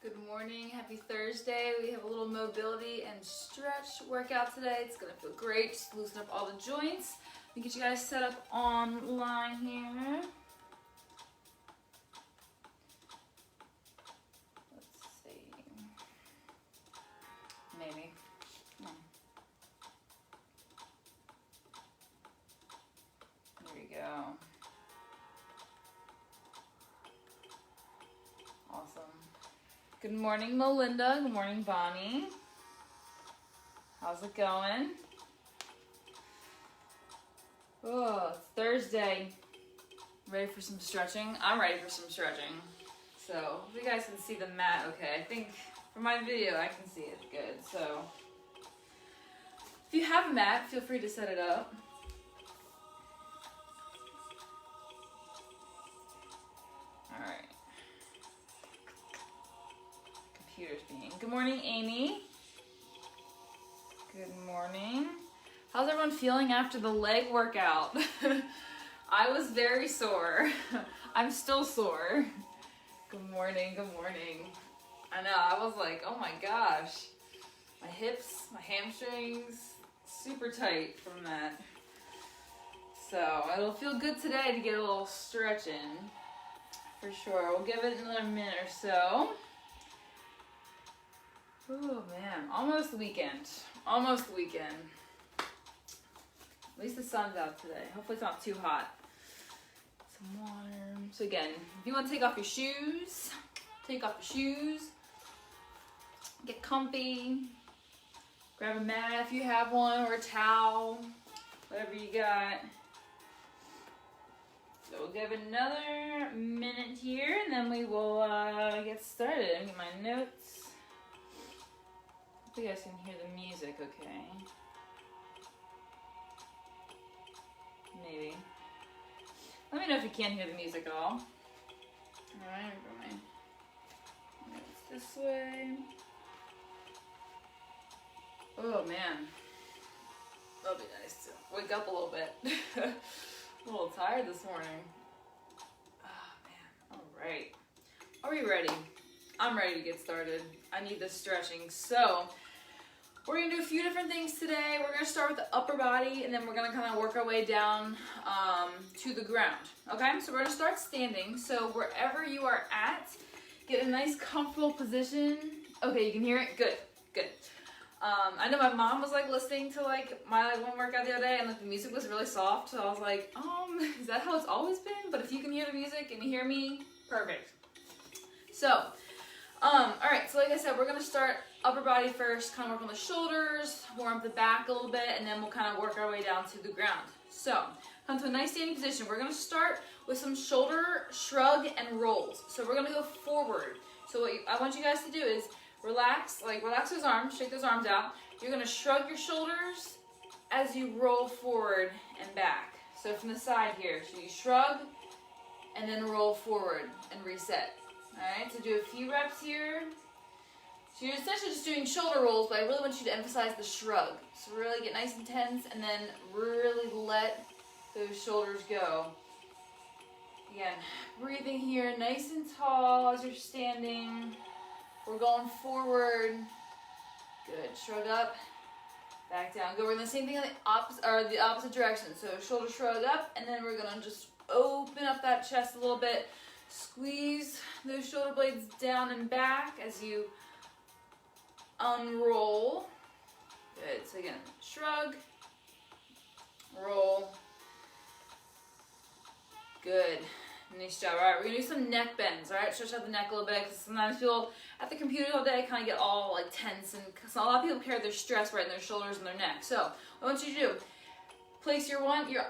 Good morning, happy Thursday. We have a little mobility and stretch workout today. It's gonna feel great, just loosen up all the joints. Let me get you guys set up online here. Let's see. Maybe. Come on. There we go. Awesome. Good morning, Melinda. Good morning, Bonnie. How's it going? Oh, it's Thursday. Ready for some stretching? I'm ready for some stretching. So, hope you guys can see the mat okay. I think from my video I can see it good. So, if you have a mat, feel free to set it up. Alright. Computer's being. Good morning, Amy. Good morning. How's everyone feeling after the leg workout? I was very sore. I'm still sore. Good morning, good morning. I know, I was like, oh my gosh. My hips, my hamstrings, super tight from that. So it'll feel good today to get a little stretch in. For sure. We'll give it another minute or so. Oh man, almost weekend. Almost weekend. At least the sun's out today. Hopefully it's not too hot. Some water. So again, if you want to take off your shoes, take off your shoes. Get comfy. Grab a mat if you have one, or a towel. Whatever you got. So we'll give it another minute here, and then we will get started. Get my notes. Hope you guys can hear the music okay. Maybe. Let me know if you can't hear the music at all. Alright, I'll go my notes this way. Oh man. That'll be nice to wake up a little bit. A little tired this morning. Oh man. Alright. Are we ready? I'm ready to get started. I need this stretching. So, we're going to do a few different things today. We're going to start with the upper body, and then we're going to kind of work our way down to the ground. Okay? So we're going to start standing. So wherever you are at, get a nice comfortable position. Okay, you can hear it? Good. Good. I know my mom was listening to my one workout the other day, and the music was really soft. So I was like, is that how it's always been? But if you can hear the music and you hear me, perfect. So, alright, so like I said, we're going to start upper body first, kind of work on the shoulders, warm up the back a little bit, and then we'll kind of work our way down to the ground. So, come to a nice standing position. We're going to start with some shoulder shrug and rolls. So we're going to go forward. So what I want you guys to do is relax those arms, shake those arms out. You're going to shrug your shoulders as you roll forward and back. So from the side here, so you shrug and then roll forward and reset. Alright, so do a few reps here. So you're essentially just doing shoulder rolls, but I really want you to emphasize the shrug. So really get nice and tense, and then really let those shoulders go. Again, breathing here nice and tall as you're standing. We're going forward. Good. Shrug up, back down. Go. We're doing the same thing on the opposite direction. So shoulder shrug up, and then we're gonna just open up that chest a little bit. Squeeze those shoulder blades down and back as you unroll. Good. So again, shrug, roll. Good. Nice job. All right, we're gonna do some neck bends. All right, stretch out the neck a little bit, because sometimes people at the computer all day kind of get all tense, and cause a lot of people carry their stress right in their shoulders and their neck. So what I want you to do, place your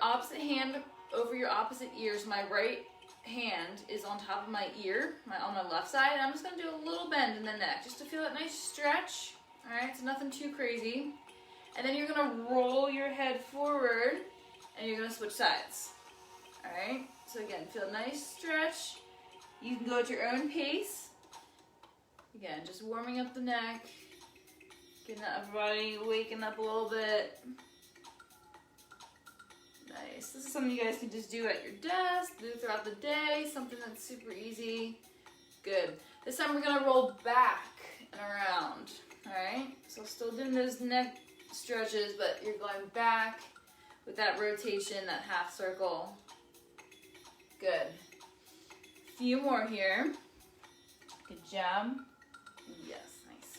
opposite hand over your opposite ear. So my right hand is on top of my ear, on my left side, and I'm just going to do a little bend in the neck just to feel that nice stretch. Alright, so nothing too crazy. And then you're going to roll your head forward, and you're going to switch sides. Alright, so again, feel a nice stretch. You can go at your own pace. Again, just warming up the neck, getting everybody waking up a little bit. Nice. This is something you guys can just do at your desk, do throughout the day, something that's super easy. Good. This time we're gonna roll back and around, all right? So still doing those neck stretches, but you're going back with that rotation, that half circle. Good. Few more here. Good job. Yes, nice.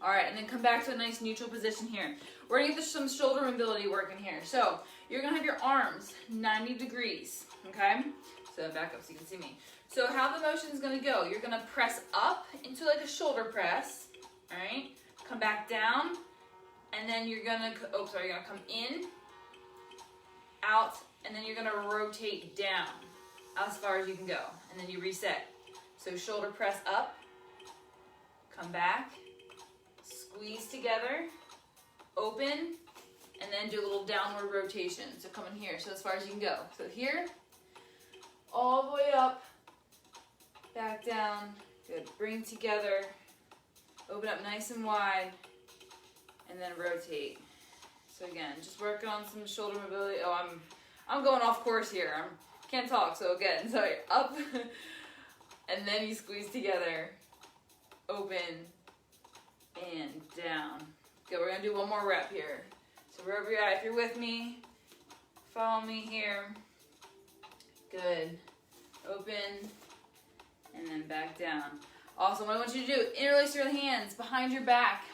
All right, and then come back to a nice neutral position here. We're gonna get some shoulder mobility working here. So you're gonna have your arms 90 degrees, okay? So back up so you can see me. So how the motion is gonna go, you're gonna press up into like a shoulder press, all right? Come back down, and then you're gonna, you're gonna come in, out, and then you're gonna rotate down as far as you can go, and then you reset. So shoulder press up, come back, squeeze together, open, and then do a little downward rotation. So come in here, so as far as you can go. So here, all the way up, back down, good. Bring together, open up nice and wide, and then rotate. So again, just working on some shoulder mobility. Oh, I'm going off course here. Can't talk, so again, sorry, up, and then you squeeze together, open, and down. Good, we're gonna do one more rep here. So wherever you're at, if you're with me, follow me here. Good, open, and then back down. Awesome, what I want you to do, interlace your hands behind your back,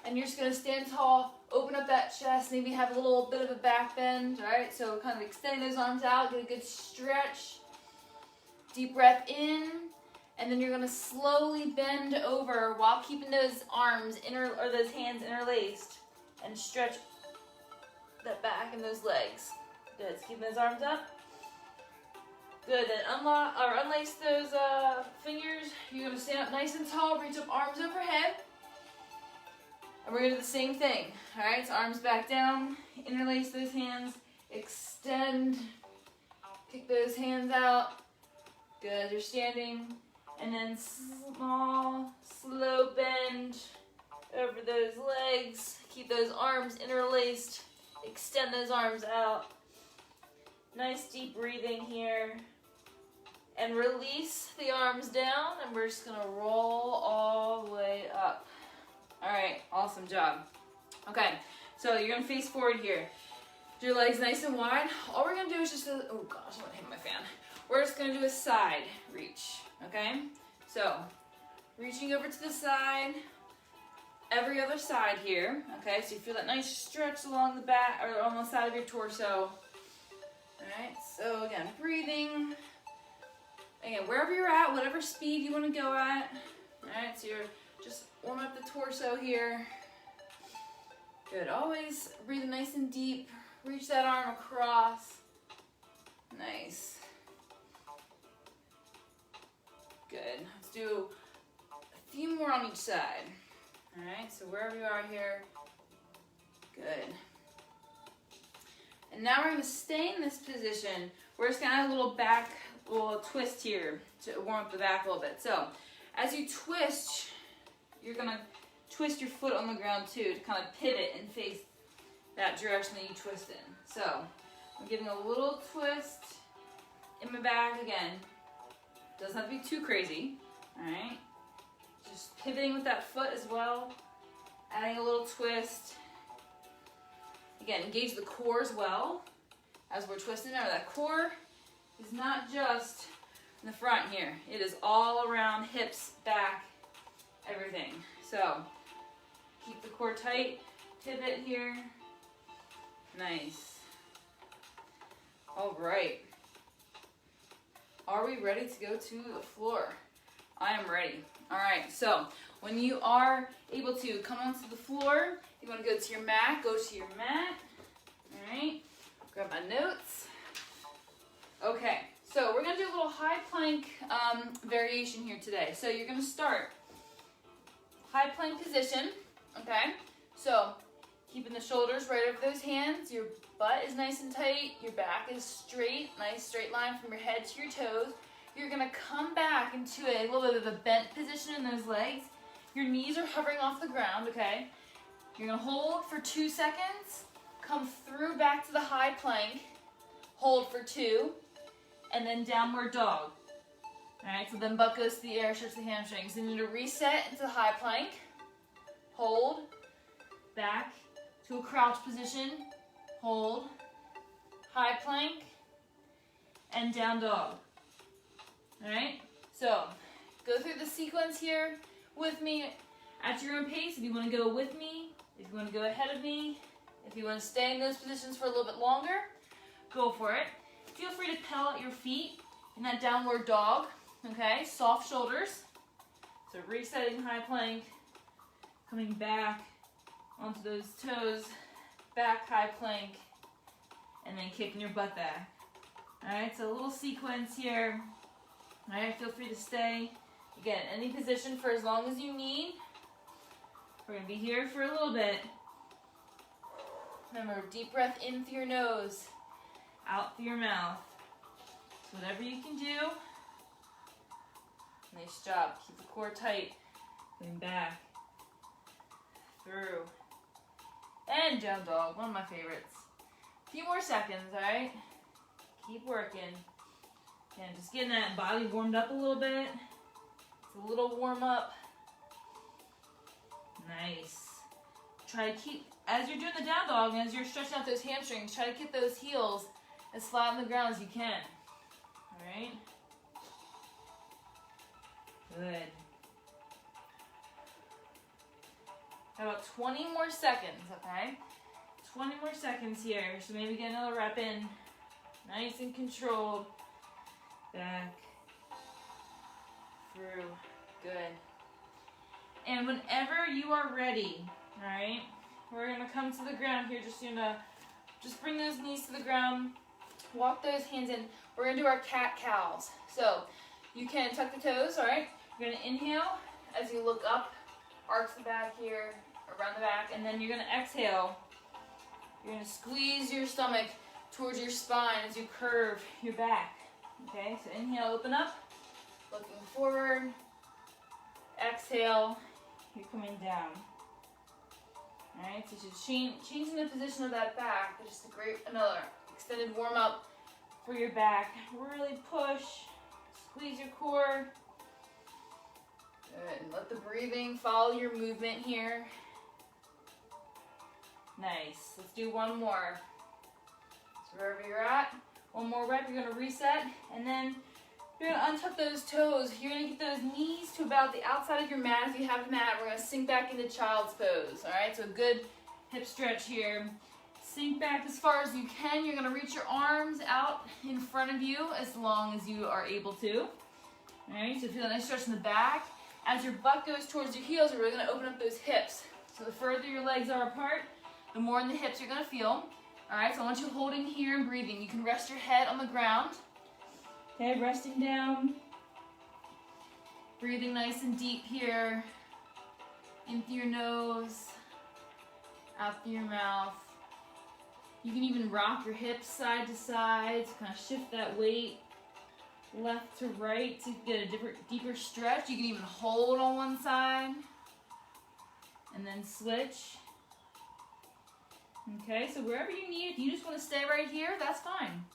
and you're just gonna stand tall, open up that chest, maybe have a little bit of a back bend, all right? So kind of extending those arms out, get a good stretch. Deep breath in, and then you're gonna slowly bend over while keeping those arms those hands interlaced, and stretch that back and those legs. Good, so keep those arms up. Good, then unlace those fingers. You're gonna stand up nice and tall, reach up arms overhead. And we're gonna do the same thing, all right? So arms back down, interlace those hands, extend, kick those hands out. Good, you're standing. And then small, slow bend over those legs. Keep those arms interlaced, extend those arms out. Nice deep breathing here. And release the arms down, and we're just gonna roll all the way up. All right, awesome job. Okay, so you're gonna face forward here. Do your legs nice and wide. All we're gonna do is just oh gosh, I'm gonna hit my fan. We're just gonna do a side reach, okay? So, reaching over to the side, every other side here, okay? So you feel that nice stretch along the back, or on the side of your torso. All right, so again, breathing. Again, wherever you're at, whatever speed you wanna go at. All right, so you're just warm up the torso here. Good, always breathing nice and deep. Reach that arm across. Nice. Good, let's do a few more on each side. All right, so wherever you are here, good. And now we're gonna stay in this position. We're just gonna add a little twist here to warm up the back a little bit. So, as you twist, you're gonna twist your foot on the ground too to kind of pivot and face that direction that you twist in. So, I'm giving a little twist in my back again. Doesn't have to be too crazy, all right? Just pivoting with that foot as well, adding a little twist. Again, engage the core as well as we're twisting. Remember, that core is not just in the front here. It is all around, hips, back, everything. So, keep the core tight, pivot here. Nice. All right. Are we ready to go to the floor? I am ready. All right, so when you are able to come onto the floor, you want to go to your mat, go to your mat. All right, grab my notes. Okay, so we're gonna do a little high plank variation here today. So you're gonna start high plank position, okay? So keeping the shoulders right over those hands, your butt is nice and tight, your back is straight, nice straight line from your head to your toes. You're gonna come back into a little bit of a bent position in those legs. Your knees are hovering off the ground, okay? You're gonna hold for 2 seconds, come through back to the high plank, hold for 2, and then downward dog. All right, so then butt goes to the air, stretch the hamstrings. Then you need to reset into high plank. Hold, back to a crouch position. Hold, high plank, and down dog. All right, so go through the sequence here with me at your own pace. If you want to go with me, if you want to go ahead of me, if you want to stay in those positions for a little bit longer, go for it. Feel free to pedal out your feet in that downward dog, okay? Soft shoulders. So resetting high plank, coming back onto those toes, back high plank, and then kicking your butt back. All right, so a little sequence here. All right, feel free to stay. Again, any position for as long as you need. We're gonna be here for a little bit. Remember, deep breath in through your nose, out through your mouth. So whatever you can do. Nice job. Keep the core tight. Going back, through, and down dog. One of my favorites. A few more seconds, all right? Keep working. And just getting that body warmed up a little bit. It's a little warm up. Nice. Try to keep, as you're doing the down dog and as you're stretching out those hamstrings, try to get those heels as flat on the ground as you can. All right? Good. How about 20 more seconds, okay? 20 more seconds here. So maybe get another rep in. Nice and controlled. Back. Through. Good. And whenever you are ready, all right, we're gonna come to the ground here. Just bring those knees to the ground. Walk those hands in. We're gonna do our cat-cows. So you can tuck the toes, all right? You're gonna inhale as you look up, arch the back here, around the back, and then you're gonna exhale. You're gonna squeeze your stomach towards your spine as you curve your back. Okay, so inhale, open up, looking forward. Exhale, you're coming down. All right, so just changing the position of that back. Just another extended warm up for your back. Really push, squeeze your core. Good, and let the breathing follow your movement here. Nice, let's do one more. So wherever you're at, one more rep, you're gonna reset, and then you're gonna untuck those toes. You're gonna get those knees to about the outside of your mat. If you have a mat, we're gonna sink back into child's pose. All right, so a good hip stretch here. Sink back as far as you can. You're gonna reach your arms out in front of you as long as you are able to. All right, so feel a nice stretch in the back. As your butt goes towards your heels, you're really gonna open up those hips. So the further your legs are apart, the more in the hips you're gonna feel. All right, so I want you holding here and breathing. You can rest your head on the ground. Okay, resting down. Breathing nice and deep here. In through your nose, out through your mouth. You can even rock your hips side to side to kind of shift that weight left to right to get a deeper stretch. You can even hold on one side and then switch. Okay, so wherever you need, if you just want to stay right here, that's fine.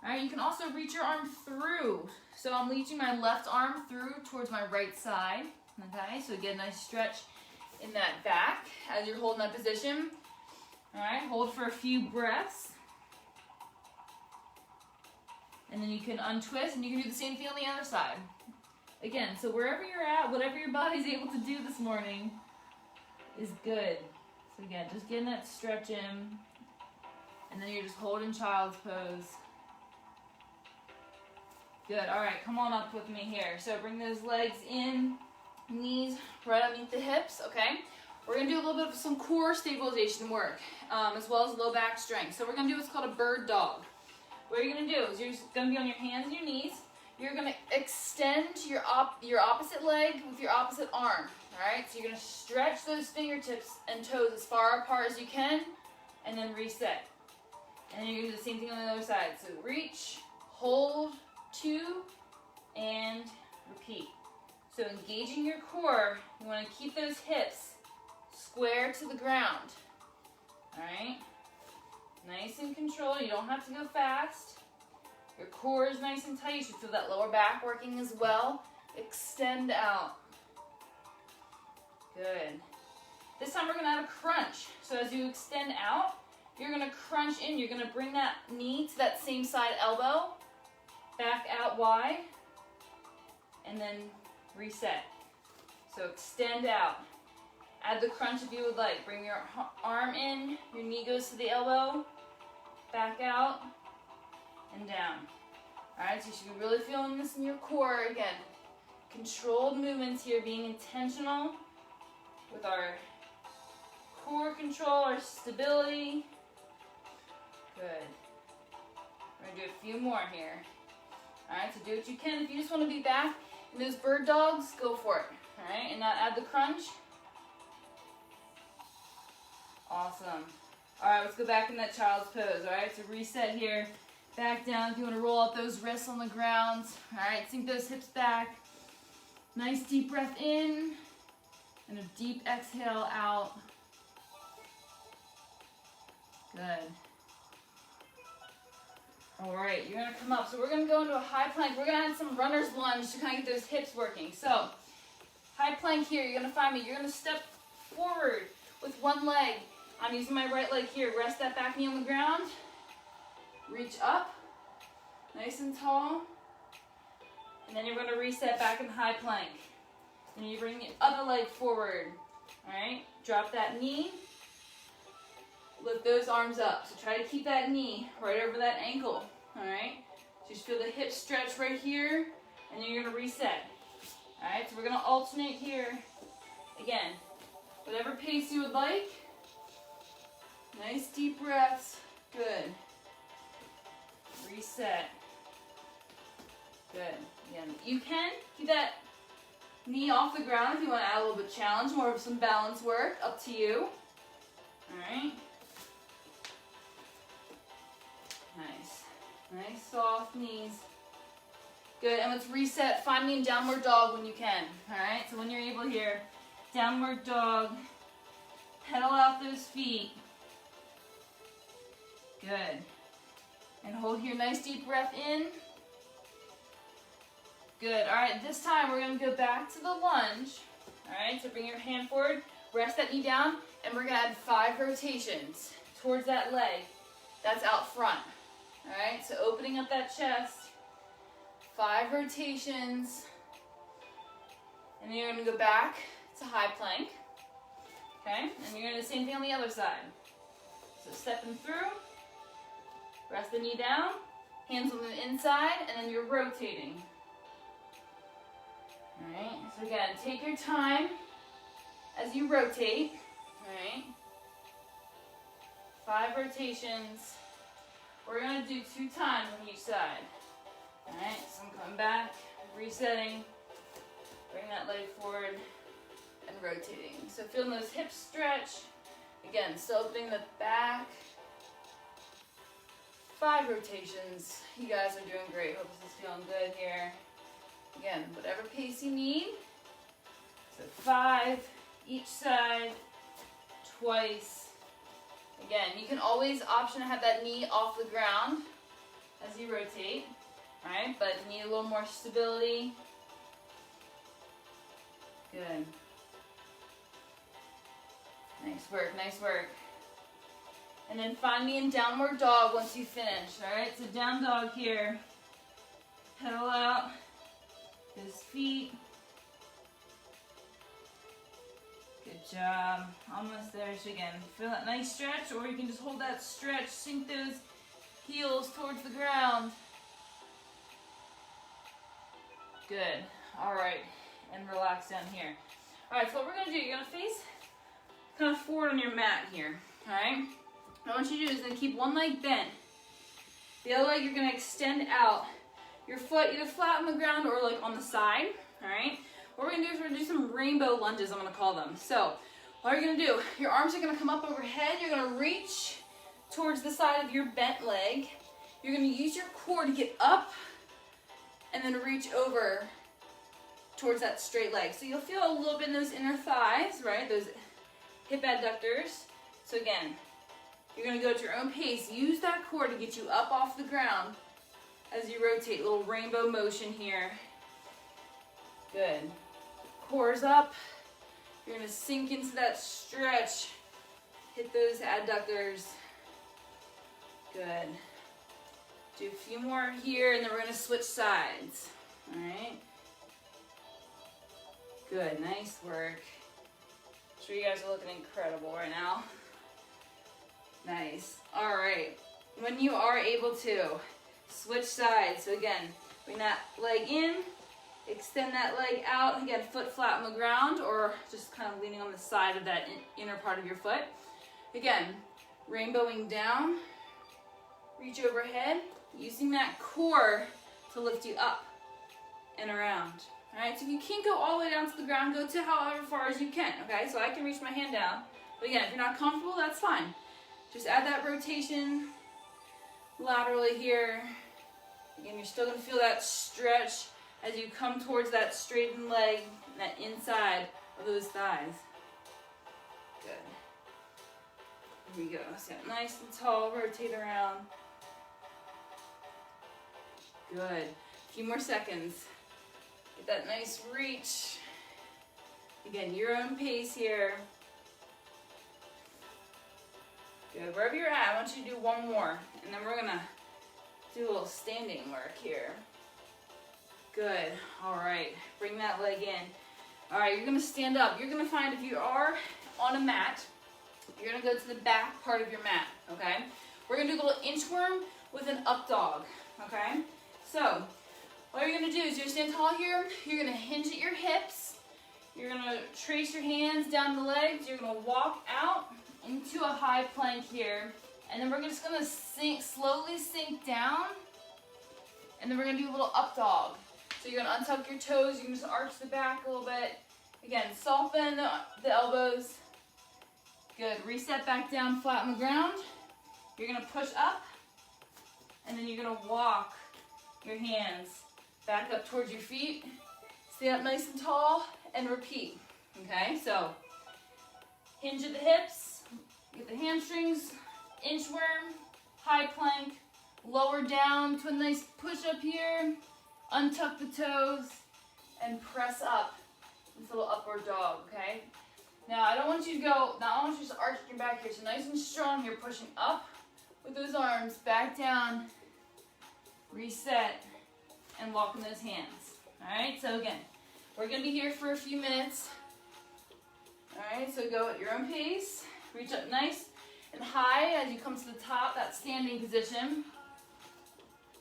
All right, you can also reach your arm through. So I'm reaching my left arm through towards my right side. Okay, so get a nice stretch in that back as you're holding that position. All right, hold for a few breaths. And then you can untwist and you can do the same thing on the other side. Again, so wherever you're at, whatever your body's able to do this morning is good. So again, just getting that stretch in. And then you're just holding child's pose. Good, all right, come on up with me here. So bring those legs in, knees right underneath the hips, okay? We're gonna do a little bit of some core stabilization work, as well as low back strength. So we're gonna do what's called a bird dog. What you're gonna do is you're just gonna be on your hands and your knees. You're gonna extend your opposite leg with your opposite arm, all right? So you're gonna stretch those fingertips and toes as far apart as you can, and then reset. And then you're gonna do the same thing on the other side. So reach, hold, 2, and repeat. So engaging your core, you want to keep those hips square to the ground. All right? Nice and controlled. You don't have to go fast. Your core is nice and tight. You should feel that lower back working as well. Extend out. Good. This time we're gonna add a crunch. So as you extend out, you're gonna crunch in. You're gonna bring that knee to that same side elbow, back out wide, and then reset. So extend out. Add the crunch if you would like. Bring your arm in, your knee goes to the elbow, back out, and down. All right, so you should be really feeling this in your core. Again, controlled movements here, being intentional with our core control, our stability. Good. We're gonna do a few more here. All right, so do what you can. If you just want to be back in those bird dogs, go for it. All right, and now add the crunch. Awesome. All right, let's go back in that child's pose. All right, so reset here. Back down if you want to roll out those wrists on the ground. All right, sink those hips back. Nice deep breath in and a deep exhale out. Good. All right, you're gonna come up. So we're gonna go into a high plank. We're gonna add some runner's lunge to kind of get those hips working. So high plank here, you're gonna find me. You're gonna step forward with one leg. I'm using my right leg here. Rest that back knee on the ground. Reach up, nice and tall. And then you're gonna reset back in high plank. And you bring the other leg forward. All right, drop that knee. Lift those arms up. So try to keep that knee right over that ankle. All right, just feel the hips stretch right here. And then you're gonna reset. All right, so we're gonna alternate here. Again, whatever pace you would like. Nice deep breaths. Good. Reset. Good. Again, you can keep that knee off the ground if you want to add a little bit of challenge, more of some balance work, up to you. All right. Nice. Nice soft knees. Good, and let's reset. Find me in downward dog when you can. All right, so when you're able here, downward dog. Pedal out those feet. Good. And hold here, nice deep breath in. Good, all right, this time we're gonna go back to the lunge. All right, so bring your hand forward, rest that knee down, and we're gonna add 5 rotations towards that leg that's out front. All right, so opening up that chest, 5 rotations, and then you're gonna go back to high plank, okay? And you're gonna do the same thing on the other side. So stepping through, rest the knee down, hands on the inside, and then you're rotating. All right, so again, take your time as you rotate, all right? 5 rotations. We're gonna do 2 times on each side. All right, so I'm coming back, resetting, bring that leg forward, and rotating. So feeling those hips stretch. Again, still opening the back. 5 rotations. You guys are doing great. Hope this is feeling good here. Again, whatever pace you need. So 5 each side, twice. Again, you can always option to have that knee off the ground as you rotate. All right, but you need a little more stability. Good. Nice work, nice work. And then find me in downward dog once you finish, all right? So down dog here. Pedal out those feet. Good job. Almost there. So again, feel that nice stretch, or you can just hold that stretch, sink those heels towards the ground. Good. All right, and relax down here. All right, so what we're gonna do, you're gonna face kind of forward on your mat here, all right? What I want you to do is then keep one leg bent. The other leg you're gonna extend out. Your foot either flat on the ground or like on the side, all right? What we're gonna do is we're gonna do some rainbow lunges, I'm gonna call them. So what are you gonna do? Your arms are gonna come up overhead. You're gonna reach towards the side of your bent leg. You're gonna use your core to get up and then reach over towards that straight leg. So you'll feel a little bit in those inner thighs, right? Those hip adductors. So again, you're gonna go at your own pace. Use that core to get you up off the ground as you rotate, little rainbow motion here. Good. Core's up. You're gonna sink into that stretch. Hit those adductors. Good. Do a few more here, and then we're gonna switch sides. All right. Good, nice work. I'm sure you guys are looking incredible right now. Nice. All right. When you are able to, switch sides. So again, bring that leg in, extend that leg out. Again, foot flat on the ground, or just kind of leaning on the side of that inner part of your foot. Again, rainbowing down, reach overhead, using that core to lift you up and around. All right, so if you can't go all the way down to the ground, go to however far as you can, okay? So I can reach my hand down. But again, if you're not comfortable, that's fine. Just add that rotation laterally here. Again, you're still gonna feel that stretch as you come towards that straightened leg and that inside of those thighs. Good. Here we go. So nice and tall, rotate around. Good. A few more seconds. Get that nice reach. Again, your own pace here. Good. Wherever you're at, I want you to do one more. And then we're gonna do a little standing work here. Good. All right. Bring that leg in. All right, you're gonna stand up. You're gonna find if you are on a mat, you're gonna go to the back part of your mat, okay? We're gonna do a little inchworm with an up dog, okay? So, what you're gonna do is you're gonna stand tall here, you're gonna hinge at your hips, you're gonna trace your hands down the legs, you're gonna walk out into a high plank here, and then we're just gonna slowly sink down, and then we're gonna do a little up dog. So you're gonna untuck your toes, you can just arch the back a little bit. Again, soften the elbows. Good, reset back down flat on the ground. You're gonna push up, and then you're gonna walk your hands back up towards your feet. Stay up nice and tall, and repeat, okay? So, hinge at the hips, get the hamstrings, inchworm, high plank, lower down to a nice push up here, untuck the toes, and press up into a little upward dog, okay? Now, I don't want you to go, now I want you to just arch your back here. So nice and strong here, pushing up with those arms, back down, reset, and walking those hands. All right, so again, we're gonna be here for a few minutes. All right, so go at your own pace. Reach up nice and high as you come to the top, that standing position.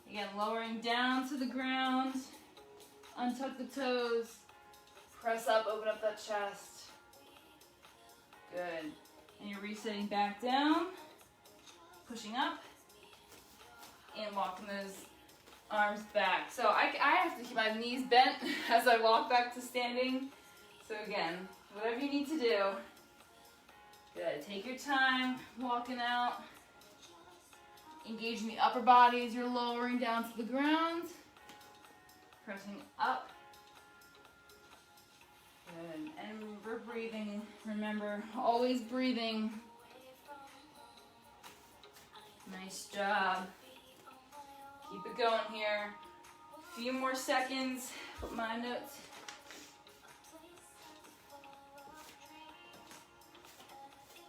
Again, lowering down to the ground, untuck the toes, press up, open up that chest. Good. And you're resetting back down, pushing up, and walking those arms back. So I have to keep my knees bent as I walk back to standing. So again, whatever you need to do. Good. Take your time walking out. Engaging the upper body as you're lowering down to the ground. Pressing up. Good. And we're breathing. Remember, always breathing. Nice job. Keep it going here. A few more seconds. Put my notes.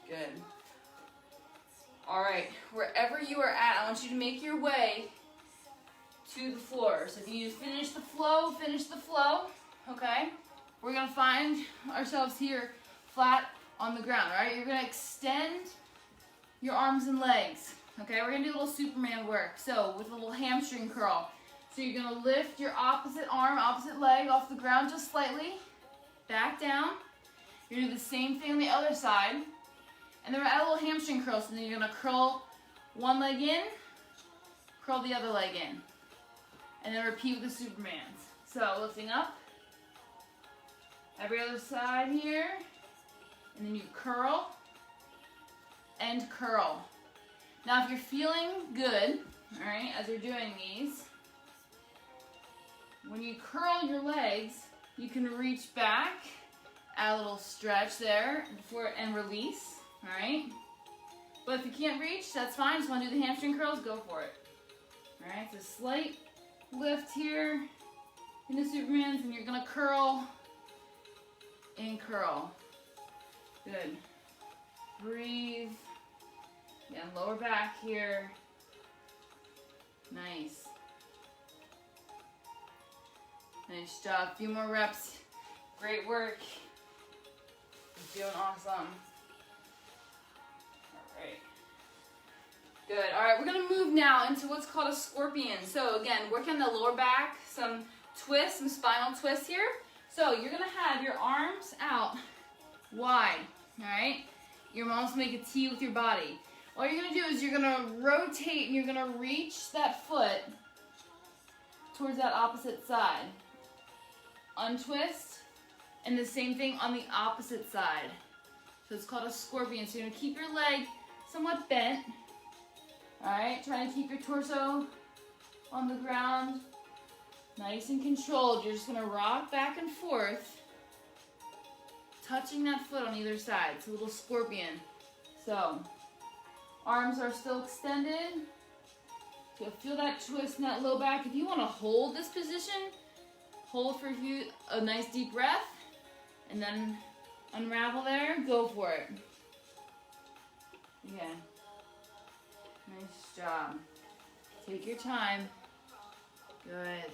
Good. All right, wherever you are at, I want you to make your way to the floor. So if you finish the flow, okay? We're gonna find ourselves here flat on the ground, all right? You're gonna extend your arms and legs, okay? We're gonna do a little Superman work. So with a little hamstring curl. So you're gonna lift your opposite arm, opposite leg off the ground just slightly, back down. You're gonna do the same thing on the other side. And then we're at a little hamstring curl, so then you're gonna curl one leg in, curl the other leg in. And then repeat with the Supermans. So lifting up, every other side here, and then you curl and curl. Now if you're feeling good, all right, as you're doing these, when you curl your legs, you can reach back, add a little stretch there and release. All right, but if you can't reach, that's fine. Just want to do the hamstring curls, go for it. All right, so slight lift here into Superman's, and you're gonna curl and curl. Good. Breathe. Again, lower back here. Nice. Nice job. A few more reps. Great work. You're doing awesome. Alright. Good. Alright, we're going to move now into what's called a scorpion. So again, work on the lower back, some twists, some spinal twists here. So you're going to have your arms out wide. Alright? You're going to almost make a T with your body. All you're going to do is you're going to rotate and you're going to reach that foot towards that opposite side. Untwist, and the same thing on the opposite side. So it's called a scorpion. So you're going to keep your leg somewhat bent. Alright, trying to keep your torso on the ground. Nice and controlled. You're just going to rock back and forth, touching that foot on either side. It's a little scorpion. So, arms are still extended. So feel that twist in that low back. If you want to hold this position, hold for a nice deep breath, and then unravel there. Go for it. Yeah. Nice job. Take your time. Good.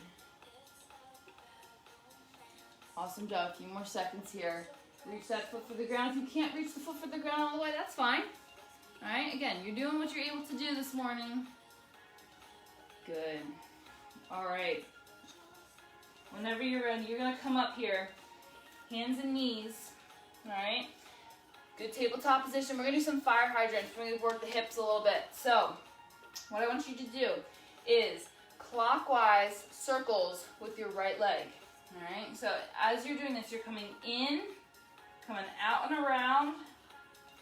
Awesome job. A few more seconds here. Reach that foot for the ground. If you can't reach the foot for the ground all the way, that's fine. All right. Again, you're doing what you're able to do this morning. Good. All right. Whenever you're ready, you're going to come up here. Hands and knees. All right. Good tabletop position. We're going to do some fire hydrants. We're going to work the hips a little bit. So, what I want you to do is clockwise circles with your right leg. All right. So, as you're doing this, you're coming in, coming out and around,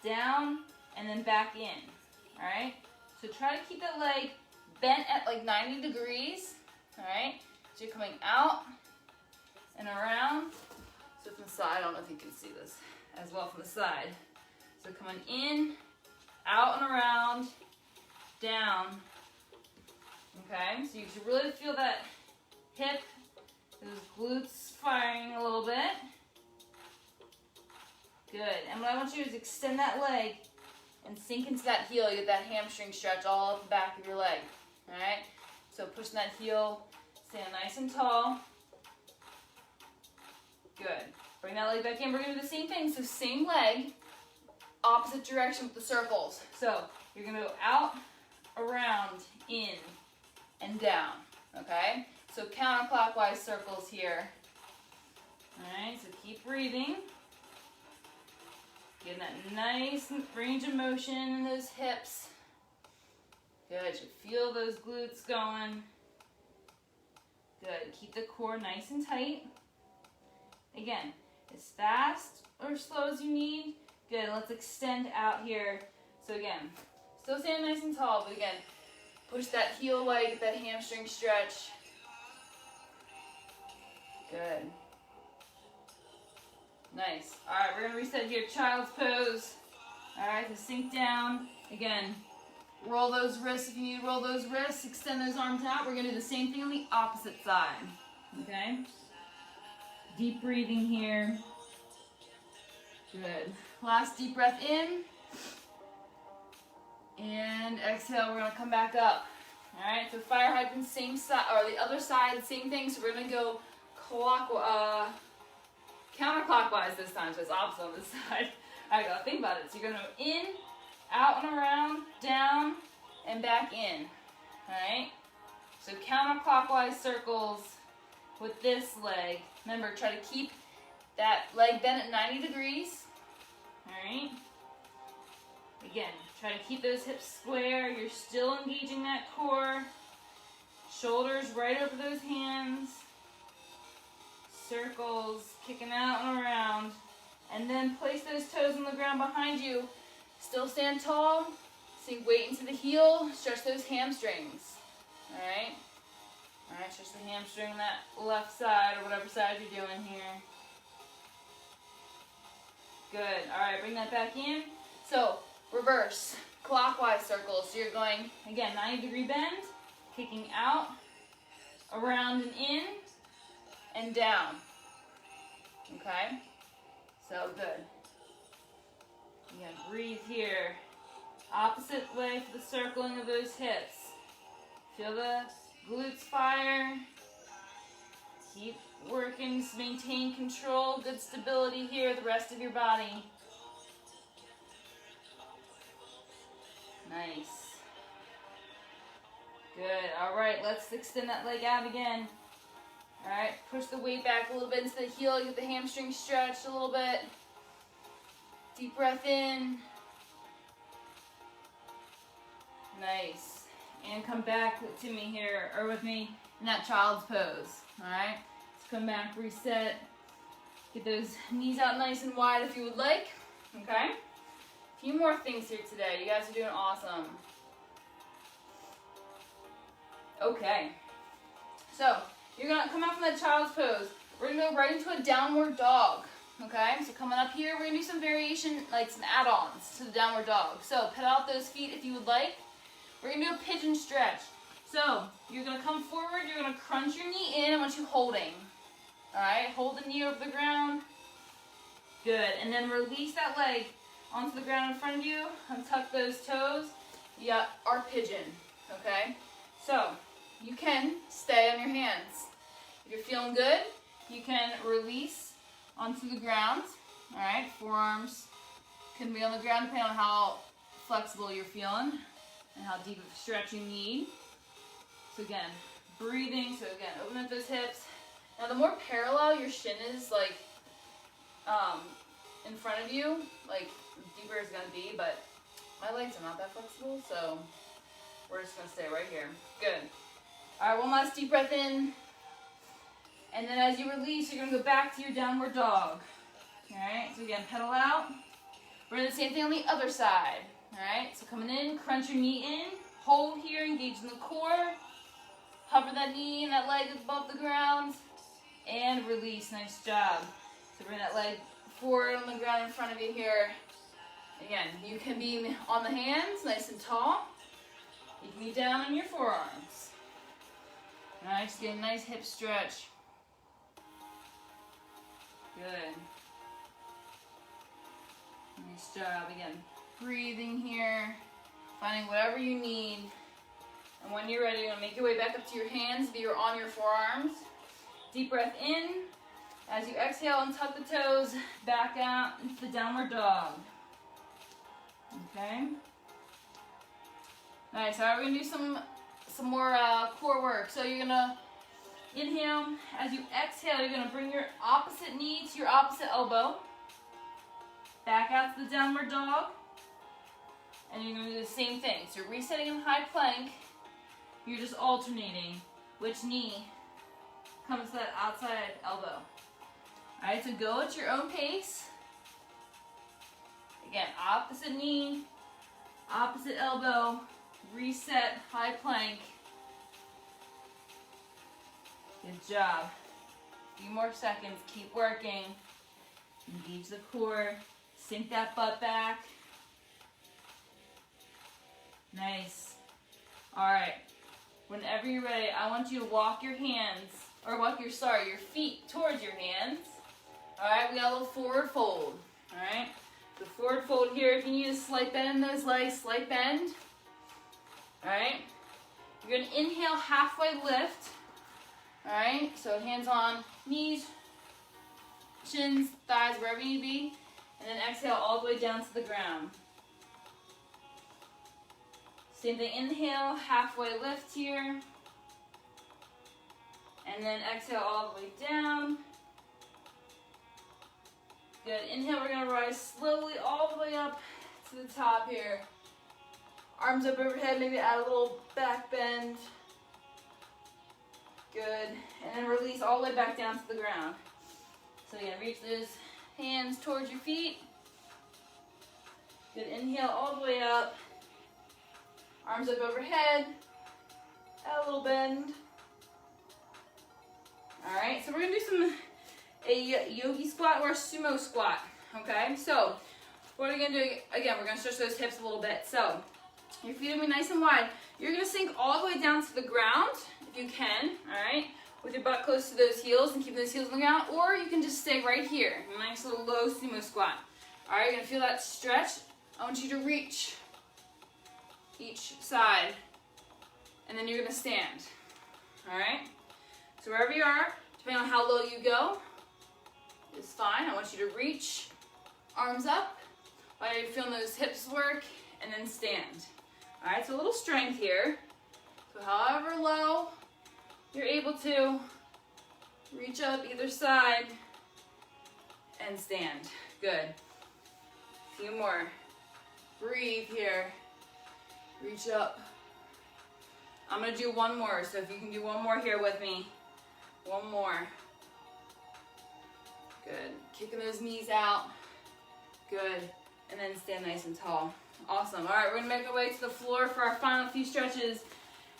down, and then back in. All right. So, try to keep that leg bent at like 90 degrees. All right. So, you're coming out and around. So, from the side, I don't know if you can see this as well from the side. So coming in, out and around, down. Okay, so you should really feel that hip, those glutes firing a little bit. Good, and what I want you to do is extend that leg and sink into that heel. You get that hamstring stretch all up the back of your leg. All right, so pushing that heel, stand nice and tall. Good. Bring that leg back in. We're going to do the same thing. So same leg, opposite direction with the circles. So you're going to go out, around, in, and down. Okay? So counterclockwise circles here. Alright, so keep breathing. Getting that nice range of motion in those hips. Good. You feel those glutes going. Good. Keep the core nice and tight. Again, as fast or slow as you need. Good, let's extend out here. So again, still stand nice and tall, but again, push that heel leg, get that hamstring stretch. Good. Nice. All right, we're gonna reset here, child's pose. All right, so sink down. Again, roll those wrists if you need to roll those wrists, extend those arms out. We're gonna do the same thing on the opposite side, okay? Deep breathing here. Good. Last deep breath in. And exhale, we're gonna come back up. All right, so fire hydrant, same side, or the other side, same thing. So we're gonna go counterclockwise this time, so it's opposite on this side. All right, gotta think about it. So you're gonna go in, out and around, down, and back in. All right, so counterclockwise circles with this leg. Remember, try to keep that leg bent at 90 degrees. All right. Again, try to keep those hips square. You're still engaging that core. Shoulders right over those hands. Circles, kicking out and around. And then place those toes on the ground behind you. Still stand tall. Sink weight into the heel. Stretch those hamstrings. All right. All right, stretch the hamstring on that left side or whatever side you're doing here. Good. All right, bring that back in. So, reverse, clockwise circles. So you're going, again, 90-degree bend, kicking out, around and in, and down. Okay? So good. Again, breathe here. Opposite way for the circling of those hips. Feel the glutes fire. Keep working, just maintain control, good stability here, the rest of your body. Nice. Good. All right, let's extend that leg out again. All right, push the weight back a little bit into the heel, get the hamstring stretched a little bit. Deep breath in. Nice. And come back to me here, or with me in that child's pose. All right, let's come back, reset. Get those knees out nice and wide if you would like. Okay. A few more things here today. You guys are doing awesome. Okay. So, you're going to come out from that child's pose. We're going to go right into a downward dog. Okay? So, coming up here, we're going to do some variation, like some add-ons to the downward dog. So, pedal out those feet if you would like. We're going to do a pigeon stretch. So, you're going to come forward. You're going to crunch your knee in. I want you holding. Alright? Hold the knee over the ground. Good. And then release that leg onto the ground in front of you. Untuck those toes. You got our pigeon. Okay? So, you can stay on your hands. If you're feeling good, you can release onto the ground. Alright, forearms can be on the ground depending on how flexible you're feeling and how deep of a stretch you need. So again, breathing. So again, open up those hips. Now the more parallel your shin is, like, in front of you, like, the deeper it's going to be, but my legs are not that flexible, so we're just going to stay right here. Good. All right, one last deep breath in. And then as you release, you're going to go back to your downward dog. All right, so again, pedal out. We're doing the same thing on the other side. All right, so coming in, crunch your knee in. Hold here, engage in the core. Hover that knee and that leg above the ground. And release. Nice job. So bring that leg forward on the ground in front of you here. Again, you can be on the hands, nice and tall. You can be down on your forearms. All right, just get a nice hip stretch. Good. Nice job. Again, breathing here, finding whatever you need. And when you're ready, you're going to make your way back up to your hands, be on your forearms. Deep breath in. As you exhale and tuck the toes back out into the downward dog. Okay. Nice. All right, we're going to do some more core work. So you're going to inhale. As you exhale, you're going to bring your opposite knee to your opposite elbow. Back out to the downward dog. And you're going to do the same thing. So you're resetting in high plank. You're just alternating which knee comes to that outside elbow. All right, so go at your own pace. Again, opposite knee, opposite elbow, reset, high plank. Good job. A few more seconds, keep working. Engage the core, sink that butt back. Nice. All right, whenever you're ready, I want you to walk your hands, or your feet towards your hands. All right, we got a little forward fold. All right, the forward fold here. If you need a slight bend in those legs, slight bend. All right, you're gonna inhale, halfway lift. All right, so hands on knees, shins, thighs, wherever you be, and then exhale all the way down to the ground. Same thing, inhale, halfway lift here, and then exhale all the way down. Good. Inhale, we're going to rise slowly all the way up to the top here. Arms up overhead, maybe add a little back bend. Good. And then release all the way back down to the ground. So again, reach those hands towards your feet. Good. Inhale all the way up. Arms up overhead. Add a little bend. All right, so we're going to do a yogi squat or a sumo squat, okay? So what are we going to do? Again, we're going to stretch those hips a little bit. So your feet will be nice and wide. You're going to sink all the way down to the ground. if you can, all right? With your butt close to those heels and keeping those heels on the ground, or you can just stay right here. Nice little low sumo squat. All right, you're gonna feel that stretch. I want you to reach each side, and then you're gonna stand, all right? So wherever you are, depending on how low you go, is fine. I want you to reach, arms up, while you're feeling those hips work, and then stand. All right, so a little strength here. So however low you're able to, reach up either side and stand. Good. A few more. Breathe here. Reach up. I'm gonna do one more, so if you can do one more here with me. One more. Good. Kicking those knees out. Good. And then stand nice and tall. Awesome. All right, we're gonna make our way to the floor for our final few stretches,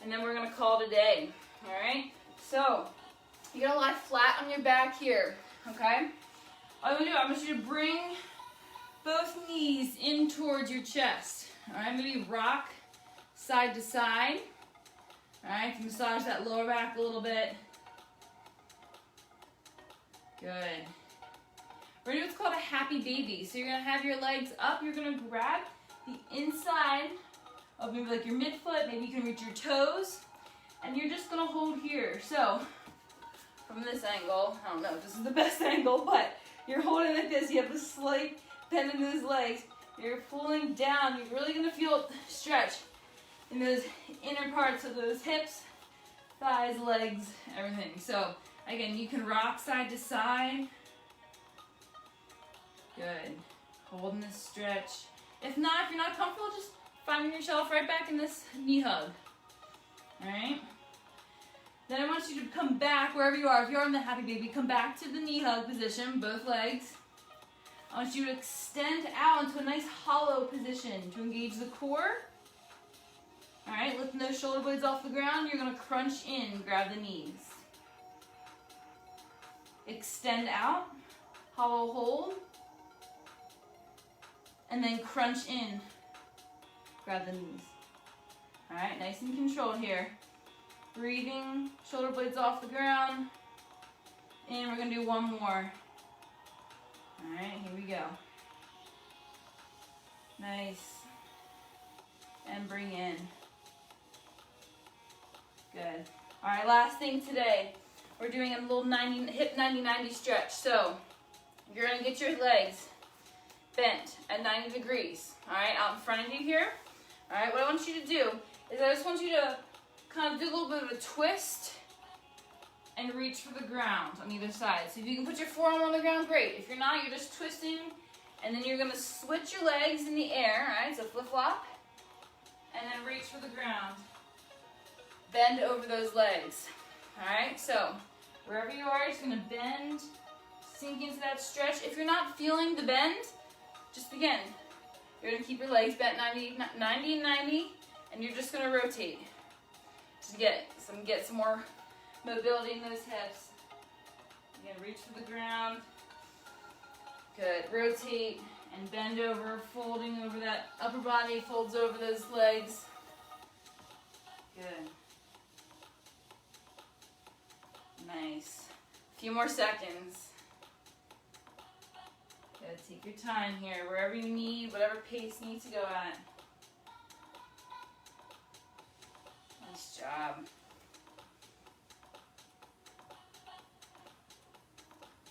and then we're gonna call it a day. All right? So, you're gonna lie flat on your back here, okay? All I'm gonna do, I want you to bring both knees in towards your chest. All right, maybe rock side to side. All right, massage that lower back a little bit. Good. We're gonna do what's called a happy baby. So you're gonna have your legs up, you're gonna grab the inside of maybe like your midfoot, maybe you can reach your toes, and you're just gonna hold here. So, from this angle, I don't know if this is the best angle, but you're holding like this, you have a slight bend in those legs, you're pulling down, you're really gonna feel stretch in those inner parts of those hips, thighs, legs, everything. So, again, you can rock side to side. Good. Holding this stretch. If not, if you're not comfortable, just finding yourself right back in this knee hug. Alright? Then I want you to come back wherever you are. If you're in the happy baby, come back to the knee hug position, both legs. I want you to extend out into a nice hollow position to engage the core. Alright, lifting those shoulder blades off the ground. You're going to crunch in, grab the knees. Extend out, hollow hold. And then crunch in, grab the knees. All right, nice and controlled here. Breathing, shoulder blades off the ground. And we're gonna do one more. All right, here we go. Nice. And bring in. Good. All right, last thing today. We're doing a little hip 90-90 stretch. So you're gonna get your legs bent at 90 degrees, all right, out in front of you here. All right, what I want you to do is I just want you to kind of do a little bit of a twist and reach for the ground on either side. So if you can put your forearm on the ground, great. If you're not, you're just twisting, and then you're gonna switch your legs in the air, all right, so flip-flop, and then reach for the ground. Bend over those legs, all right? So wherever you are, you're just gonna bend, sink into that stretch. If you're not feeling the bend, just again, you're gonna keep your legs bent 90 and 90, and you're just gonna rotate to get some more mobility in those hips. Again, reach for the ground. Good. Rotate and bend over, folding over that upper body, folds over those legs. Good. Nice. A few more seconds. Good. Take your time here, wherever you need, whatever pace you need to go at. Nice job.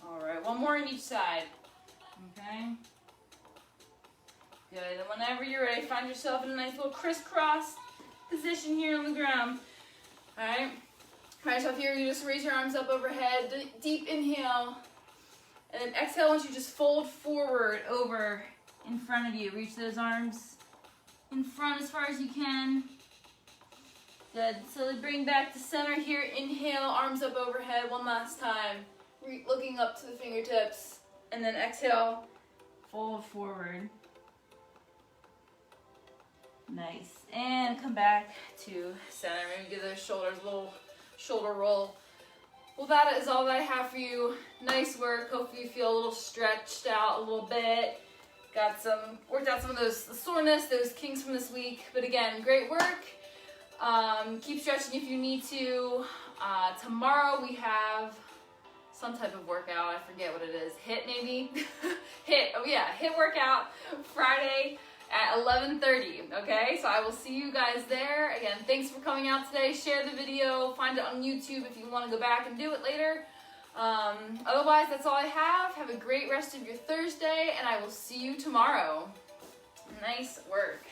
All right, one more on each side. Okay. Good. And whenever you're ready, find yourself in a nice little crisscross position here on the ground. All right. Find yourself here. You just raise your arms up overhead. Deep inhale. And then exhale, once you just fold forward over in front of you. Reach those arms in front as far as you can. Good. Slowly bring back to center here. Inhale, arms up overhead one last time. Looking up to the fingertips. And then exhale, fold forward. Nice. And come back to center. Maybe give those shoulders a little shoulder roll. Well, that is all that I have for you. Nice work. Hopefully you feel a little stretched out a little bit. Worked out some of those soreness, those kinks from this week. But again, great work. Keep stretching if you need to. Tomorrow we have some type of workout. I forget what it is. HIIT maybe? HIIT. Oh yeah, HIIT workout Friday at 11:30. Okay, so I will see you guys there. Again, thanks for coming out today. Share the video. Find it on YouTube if you want to go back and do it later. Otherwise, that's all I have. Have a great rest of your Thursday, and I will see you tomorrow. Nice work.